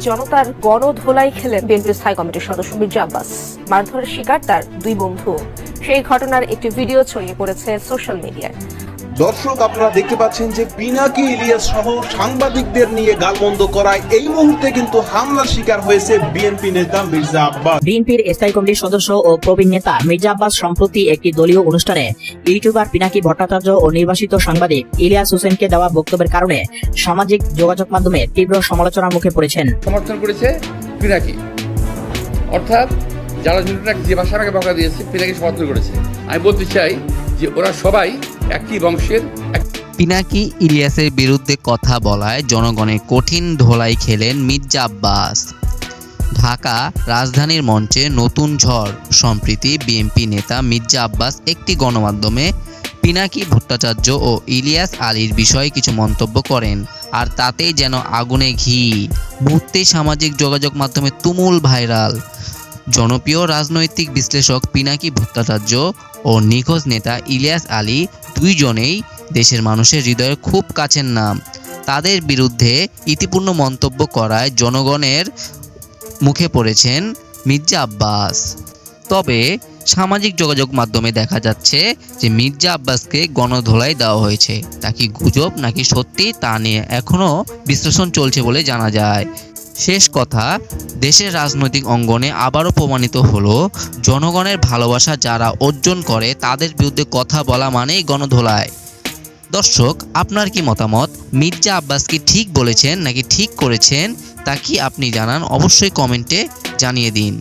জনতার গণধোলাই খেলেন বিএনপির স্থায়ী কমিটির সদস্য মির্জা আব্বাস। মারধরের শিকার তার দুই বন্ধু। সেই ঘটনার একটি ভিডিও ছড়িয়ে পড়েছে সোশ্যাল মিডিয়ায়। দর্শক, আপনারা দেখতে পাচ্ছেন যে পিনাকি ইলিয়াস সহ সাংবাদিকদের নিয়ে গালমন্দ করায় এই মুহূর্তে কিন্তু হামলার শিকার হয়েছে বিএনপি নেতা মির্জা আব্বাস। বিএনপির স্থায়ী কমিটির সদস্য ও প্রবীণ নেতা মির্জা আব্বাস সম্প্রতি একটি দলীয় অনুষ্ঠানে ইউটিউবার পিনাকি ভট্টাচার্য ও নির্বাসিত সাংবাদিক ইলিয়াস হোসেনকে দেওয়া বক্তব্যের কারণে সামাজিক যোগাযোগ মাধ্যমে তীব্র সমালোচনার মুখে পড়েছেন। সমর্থন করেছে পিনাকি, অর্থাৎ যারা যে ভাষা আমাকে বকা দিয়েছে পিনাকি সমর্থন করেছে। আমি বলতে চাই যে ওরা সবাই একই বংশের। পিনাকি ইলিয়াসের বিরুদ্ধে কথা বলায় জনগণের কঠিন ধোলাই খেলেন মির্জা আব্বাস। ঢাকা রাজধানীর মঞ্চে নতুন ঝড়। সম্প্রতি বিএনপি নেতা মির্জা আব্বাস একটি গণমাধ্যমে পিনাকি ভট্টাচার্য ও ইলিয়াস আলীর বিষয়ে কিছু মন্তব্য করেন, আর তাতেই যেন আগুনে ঘি। মুহূর্তে সামাজিক যোগাযোগ মাধ্যমে তুমুল ভাইরাল। জনপ্রিয় রাজনৈতিক বিশ্লেষক পিনাকি ভট্টাচার্য ও নিখোঁজ নেতা ইলিয়াস আলী দুইজনেই দেশের মানুষের হৃদয়ের খুব কাছের নাম। তাদের বিরুদ্ধে ইতিপূর্ণ মন্তব্য করায় জনগণের মুখে পড়েছেন মির্জা আব্বাস। তবে সামাজিক যোগাযোগ মাধ্যমে দেখা যাচ্ছে যে মির্জা আব্বাসকে গণধোলাই দেওয়া হয়েছে। তা কি গুজব নাকি সত্যি, তা নিয়ে এখনও বিশ্লেষণ চলছে বলে জানা যায়। শেষ কথা, দেশের রাজনৈতিক অঙ্গনে আবারও প্রমাণিত হলো জনগণের ভালোবাসা যারা অর্জন করে তাদের বিরুদ্ধে কথা বলা মানেই গণধোলাই। দর্শক, আপনার কি মতামত? মির্জা আব্বাস কি ঠিক বলেছেন নাকি ঠিক করেছেন তা কি আপনি জানান? অবশ্যই কমেন্টে জানিয়ে দিন।